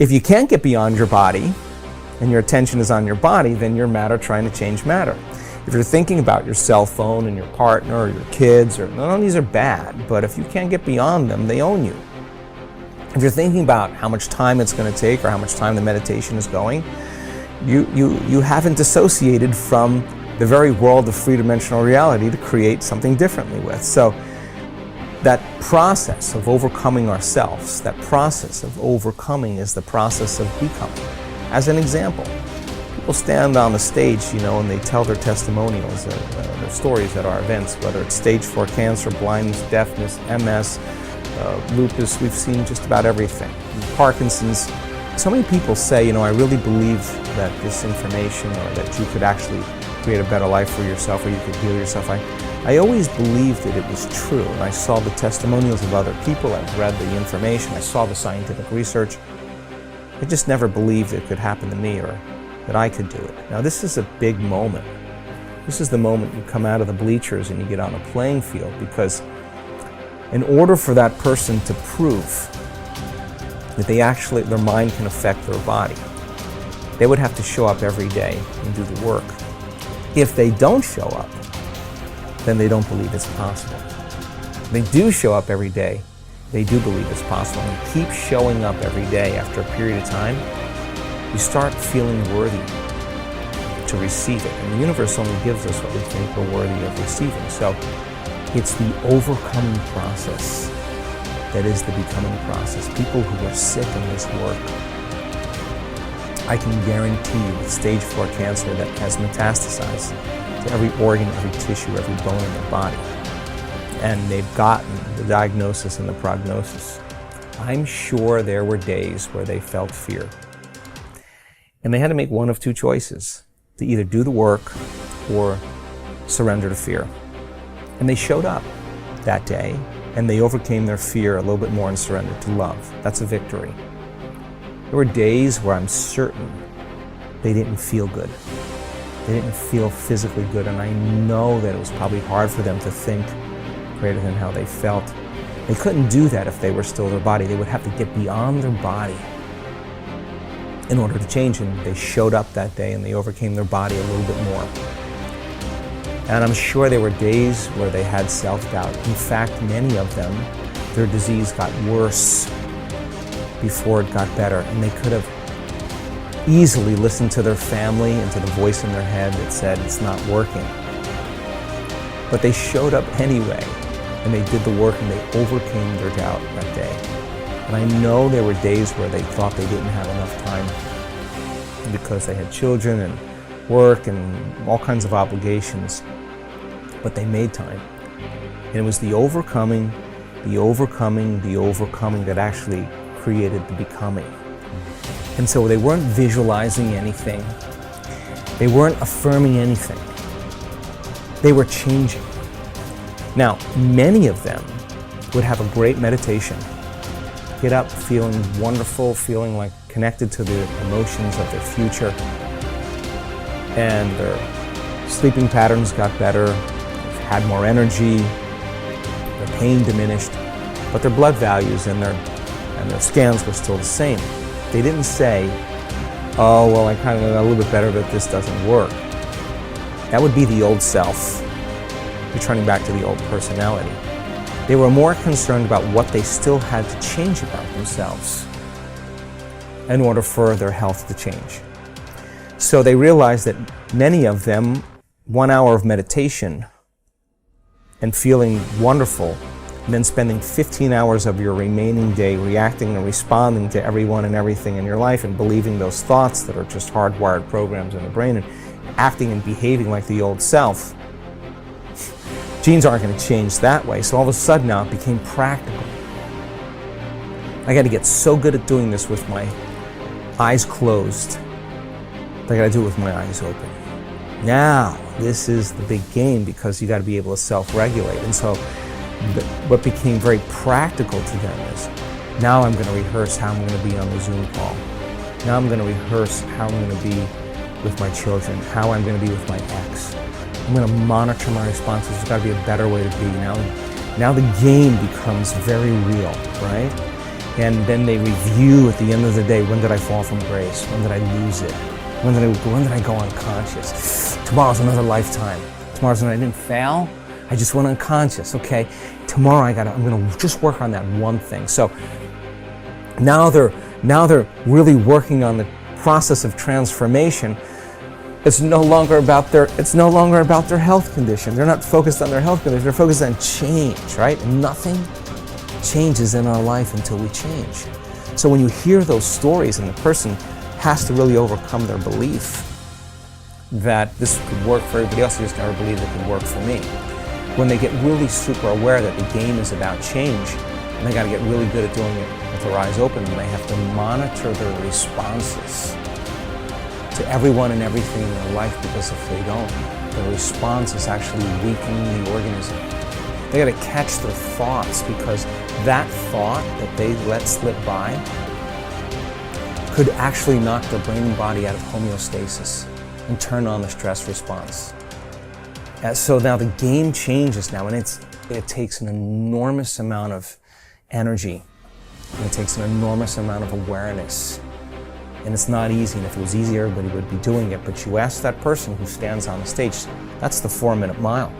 If you can't get beyond your body, and your attention is on your body, then you're matter trying to change matter. If you're thinking about your cell phone and your partner or your kids, or none of these are bad, but if you can't get beyond them, they own you. If you're thinking about how much time it's going to take or how much time the meditation is going, you haven't dissociated from the very world of three-dimensional reality to create something differently with. So that process of overcoming ourselves, that process of overcoming is the process of becoming. As an example, people stand on the stage, and they tell their testimonials, their stories at our events, whether it's stage 4 cancer, blindness, deafness, MS, lupus. We've seen just about everything. Parkinson's. So many people say, I really believe that this information, or that you could actually create a better life for yourself, or you could heal yourself. I always believed that it was true, and I saw the testimonials of other people, I've read the information, I saw the scientific research. I just never believed it could happen to me, or that I could do it. Now this is a big moment. This is the moment you come out of the bleachers and you get on a playing field, because in order for that person to prove that their mind can affect their body, they would have to show up every day and do the work. If they don't show up, then they don't believe it's possible. If they do show up every day, they do believe it's possible. And you keep showing up every day after a period of time, you start feeling worthy to receive it. And the universe only gives us what we think we're worthy of receiving. So it's the overcoming process that is the becoming process. People who are sick in this work, I can guarantee you with stage 4 cancer that has metastasized to every organ, every tissue, every bone in their body, and they've gotten the diagnosis and the prognosis, I'm sure there were days where they felt fear. And they had to make one of two choices, to either do the work or surrender to fear. And they showed up that day, and they overcame their fear a little bit more and surrendered to love. That's a victory. There were days where I'm certain they didn't feel good. They didn't feel physically good, and I know that it was probably hard for them to think greater than how they felt. They couldn't do that if they were still their body. They would have to get beyond their body in order to change, and they showed up that day and they overcame their body a little bit more. And I'm sure there were days where they had self-doubt. In fact, many of them, their disease got worse before it got better, and they could have easily listened to their family and to the voice in their head that said it's not working. But they showed up anyway, and they did the work, and they overcame their doubt that day. And I know there were days where they thought they didn't have enough time because they had children and work and all kinds of obligations, but they made time. And it was the overcoming that actually created the becoming. And so they weren't visualizing anything. They weren't affirming anything. They were changing. Now, many of them would have a great meditation, get up feeling wonderful, feeling like connected to the emotions of their future, and their sleeping patterns got better, had more energy, their pain diminished, but their blood values and their scans were still the same. They didn't say, oh, well, I kind of got a little bit better, but this doesn't work. That would be the old self, returning back to the old personality. They were more concerned about what they still had to change about themselves in order for their health to change. So they realized that many of them, 1 hour of meditation and feeling wonderful, and then spending 15 hours of your remaining day reacting and responding to everyone and everything in your life and believing those thoughts that are just hardwired programs in the brain and acting and behaving like the old self. Genes aren't going to change that way, so all of a sudden now it became practical. I got to get so good at doing this with my eyes closed. I got to do it with my eyes open. Now, this is the big game, because you got to be able to self-regulate. And so what became very practical to them is, now I'm going to rehearse how I'm going to be on the Zoom call. Now I'm going to rehearse how I'm going to be with my children, how I'm going to be with my ex. I'm going to monitor my responses. There's got to be a better way to be. Now the game becomes very real, right? And then they review at the end of the day, when did I fall from grace? When did I lose it? When did I go unconscious? Tomorrow's another lifetime. Tomorrow's when I didn't fail, I just went unconscious. Okay, tomorrow I'm gonna just work on that one thing. So now they're really working on the process of transformation. It's no longer about their health condition. They're not focused on their health condition. They're focused on change, right? And nothing changes in our life until we change. So when you hear those stories and the person has to really overcome their belief that this could work for everybody else, they just never believed it could work for me. When they get really super aware that the game is about change, and they got to get really good at doing it with their eyes open, and they have to monitor their responses to everyone and everything in their life, because if they don't, the response is actually weakening the organism. They got to catch their thoughts, because that thought that they let slip by could actually knock their brain and body out of homeostasis and turn on the stress response. So now the game changes now, and it takes an enormous amount of energy, and it takes an enormous amount of awareness. And it's not easy, and if it was easy, everybody would be doing it. But you ask that person who stands on the stage, that's the 4-minute mile,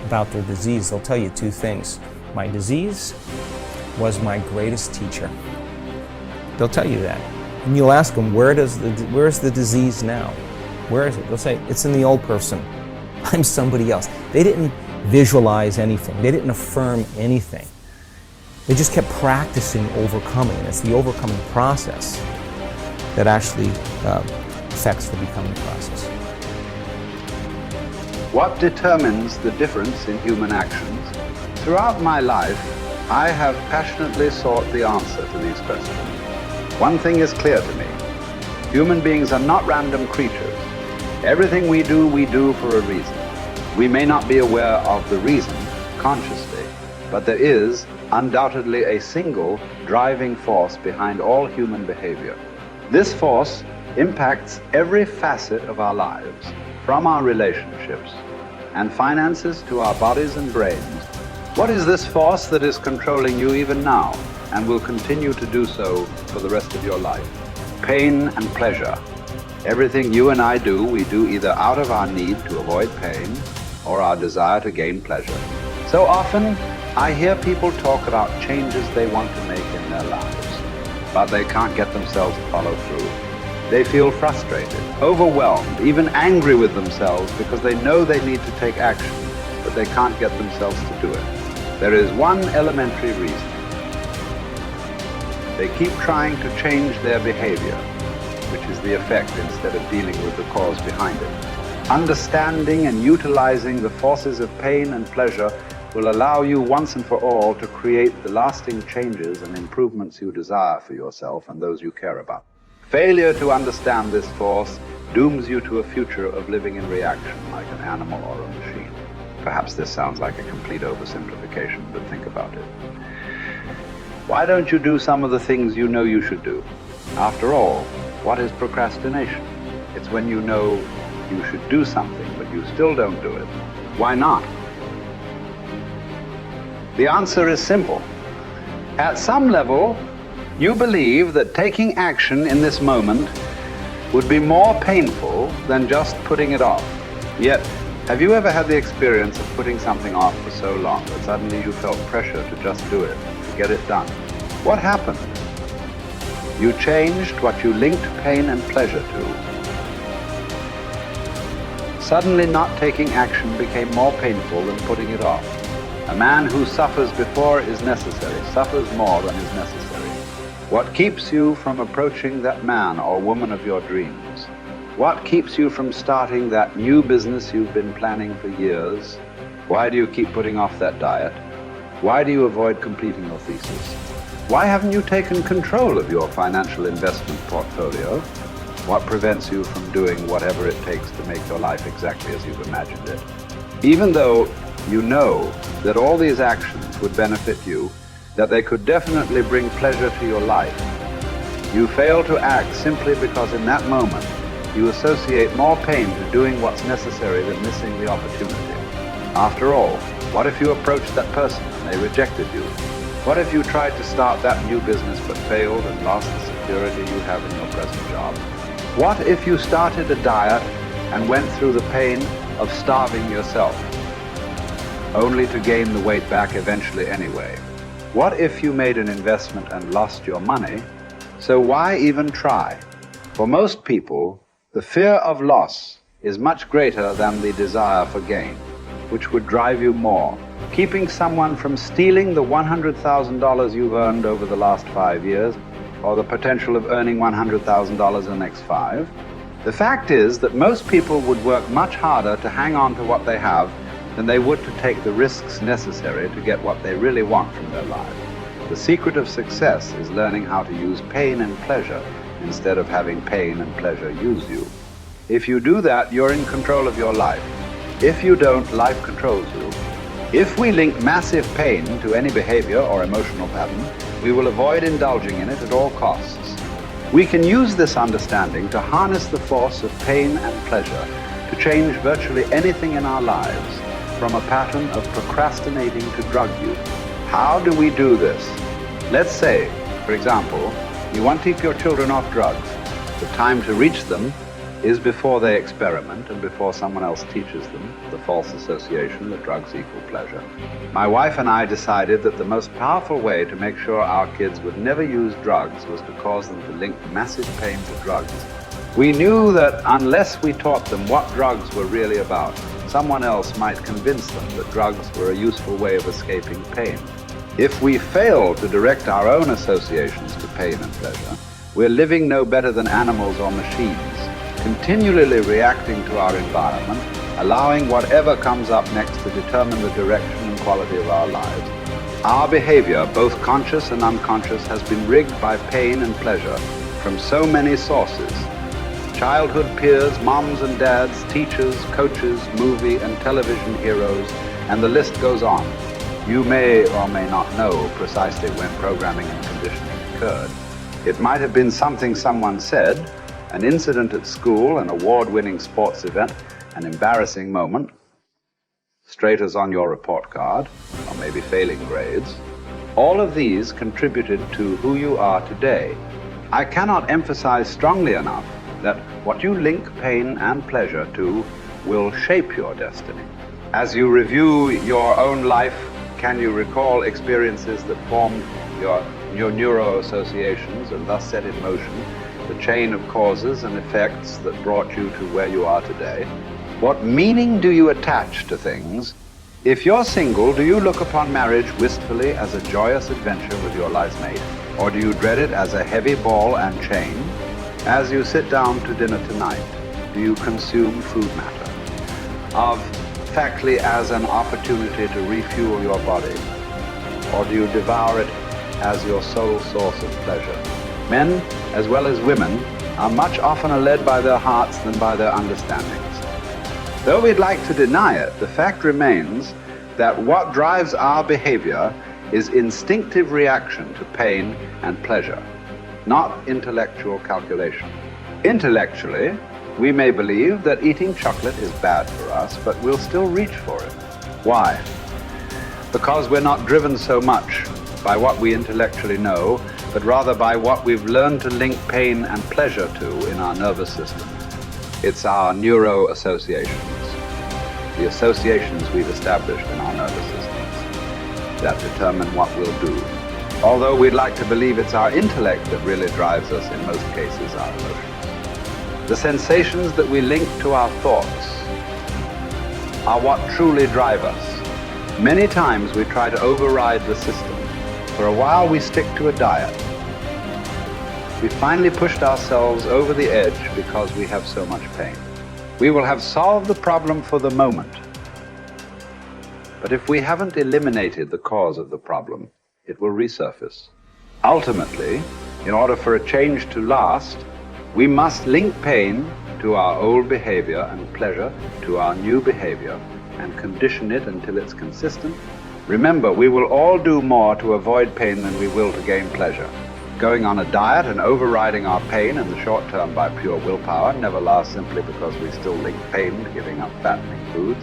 about their disease. They'll tell you two things. My disease was my greatest teacher. They'll tell you that. And you'll ask them, where's the disease now? Where is it? They'll say, it's in the old person. I'm somebody else. They didn't visualize anything. They didn't affirm anything. They just kept practicing overcoming. And it's the overcoming process that actually affects the becoming process. What determines the difference in human actions? Throughout my life, I have passionately sought the answer to these questions. One thing is clear to me. Human beings are not random creatures. Everything we do for a reason. We may not be aware of the reason consciously, but there is undoubtedly a single driving force behind all human behavior. This force impacts every facet of our lives, from our relationships and finances to our bodies and brains. What is this force that is controlling you even now and will continue to do so for the rest of your life? Pain and pleasure. Everything you and I do, we do either out of our need to avoid pain or our desire to gain pleasure. So often, I hear people talk about changes they want to make in their lives, but they can't get themselves to follow through. They feel frustrated, overwhelmed, even angry with themselves because they know they need to take action, but they can't get themselves to do it. There is one elementary reason. They keep trying to change their behavior, which is the effect instead of dealing with the cause behind it. Understanding and utilizing the forces of pain and pleasure will allow you once and for all to create the lasting changes and improvements you desire for yourself and those you care about. Failure to understand this force dooms you to a future of living in reaction like an animal or a machine. Perhaps this sounds like a complete oversimplification, but think about it. Why don't you do some of the things you know you should do? After all, what is procrastination? It's when you know you should do something, but you still don't do it. Why not? The answer is simple. At some level, you believe that taking action in this moment would be more painful than just putting it off. Yet, have you ever had the experience of putting something off for so long that suddenly you felt pressure to just do it, to get it done? What happened? You changed what you linked pain and pleasure to. Suddenly not taking action became more painful than putting it off. A man who suffers before is necessary, suffers more than is necessary. What keeps you from approaching that man or woman of your dreams? What keeps you from starting that new business you've been planning for years? Why do you keep putting off that diet? Why do you avoid completing your thesis? Why haven't you taken control of your financial investment portfolio? What prevents you from doing whatever it takes to make your life exactly as you've imagined it? Even though you know that all these actions would benefit you, that they could definitely bring pleasure to your life, you fail to act simply because in that moment you associate more pain to doing what's necessary than missing the opportunity. After all, what if you approached that person and they rejected you? What if you tried to start that new business but failed and lost the security you have in your present job? What if you started a diet and went through the pain of starving yourself, only to gain the weight back eventually anyway? What if you made an investment and lost your money? So why even try? For most people, the fear of loss is much greater than the desire for gain, which would drive you more. Keeping someone from stealing the $100,000 you've earned over the last 5 years, or the potential of earning $100,000 in the next 5. The fact is that most people would work much harder to hang on to what they have than they would to take the risks necessary to get what they really want from their lives. The secret of success is learning how to use pain and pleasure instead of having pain and pleasure use you. If you do that, you're in control of your life. If you don't, life controls you. If we link massive pain to any behavior or emotional pattern, we will avoid indulging in it at all costs. We can use this understanding to harness the force of pain and pleasure to change virtually anything in our lives, from a pattern of procrastinating to drug use. How do we do this? Let's say, for example, you want to keep your children off drugs. The time to reach them is before they experiment and before someone else teaches them the false association that drugs equal pleasure. My wife and I decided that the most powerful way to make sure our kids would never use drugs was to cause them to link massive pain to drugs. We knew that unless we taught them what drugs were really about, someone else might convince them that drugs were a useful way of escaping pain. If we fail to direct our own associations to pain and pleasure, we're living no better than animals or machines, continually reacting to our environment, allowing whatever comes up next to determine the direction and quality of our lives. Our behavior, both conscious and unconscious, has been rigged by pain and pleasure from so many sources. Childhood peers, moms and dads, teachers, coaches, movie and television heroes, and the list goes on. You may or may not know precisely when programming and conditioning occurred. It might have been something someone said, an incident at school, an award-winning sports event, an embarrassing moment, straight as on your report card, or maybe failing grades. All of these contributed to who you are today. I cannot emphasize strongly enough that what you link pain and pleasure to will shape your destiny. As you review your own life, can you recall experiences that formed your neuro-associations and thus set in motion the chain of causes and effects that brought you to where you are today? What meaning do you attach to things? If you're single, do you look upon marriage wistfully as a joyous adventure with your life mate? Or do you dread it as a heavy ball and chain? As you sit down to dinner tonight, do you consume food matter? Of factly as an opportunity to refuel your body? Or do you devour it as your sole source of pleasure? Men, as well as women, are much oftener led by their hearts than by their understandings. Though we'd like to deny it, the fact remains that what drives our behavior is instinctive reaction to pain and pleasure, not intellectual calculation. Intellectually, we may believe that eating chocolate is bad for us, but we'll still reach for it. Why? Because we're not driven so much by what we intellectually know, but rather by what we've learned to link pain and pleasure to in our nervous system. It's our neuro-associations, the associations we've established in our nervous systems that determine what we'll do. Although we'd like to believe it's our intellect that really drives us, in most cases, our emotions. The sensations that we link to our thoughts are what truly drive us. Many times we try to override the system. For a while we stick to a diet. We finally pushed ourselves over the edge because we have so much pain. We will have solved the problem for the moment. But if we haven't eliminated the cause of the problem, it will resurface. Ultimately, in order for a change to last, we must link pain to our old behavior and pleasure to our new behavior and condition it until it's consistent. Remember, we will all do more to avoid pain than we will to gain pleasure. Going on a diet and overriding our pain in the short term by pure willpower never lasts simply because we still link pain to giving up fattening foods.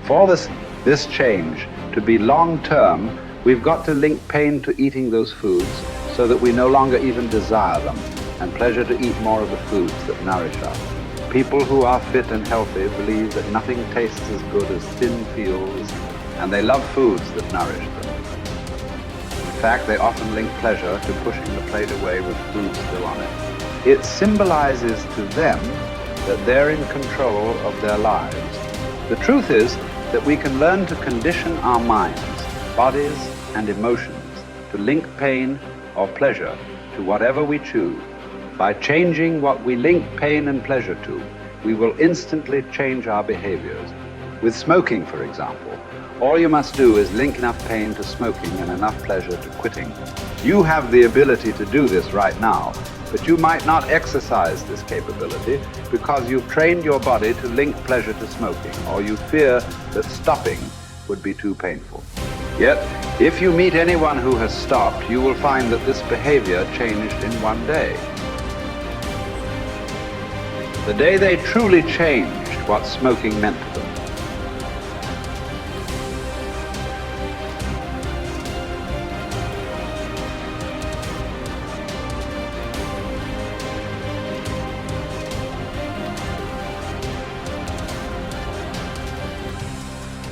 For this change to be long term, We've got to link pain to eating those foods so that we no longer even desire them, and pleasure to eat more of the foods that nourish us. People who are fit and healthy believe that nothing tastes as good as thin fields, and they love foods that nourish them. In fact, they often link pleasure to pushing the plate away with food still on it. It symbolizes to them that they're in control of their lives. The truth is that we can learn to condition our minds, bodies, and emotions to link pain or pleasure to whatever we choose. By changing what we link pain and pleasure to, we will instantly change our behaviors. With smoking, for example, all you must do is link enough pain to smoking and enough pleasure to quitting. You have the ability to do this right now, but you might not exercise this capability because you've trained your body to link pleasure to smoking, or you fear that stopping would be too painful. Yet, if you meet anyone who has stopped, you will find that this behavior changed in one day. The day they truly changed what smoking meant to them.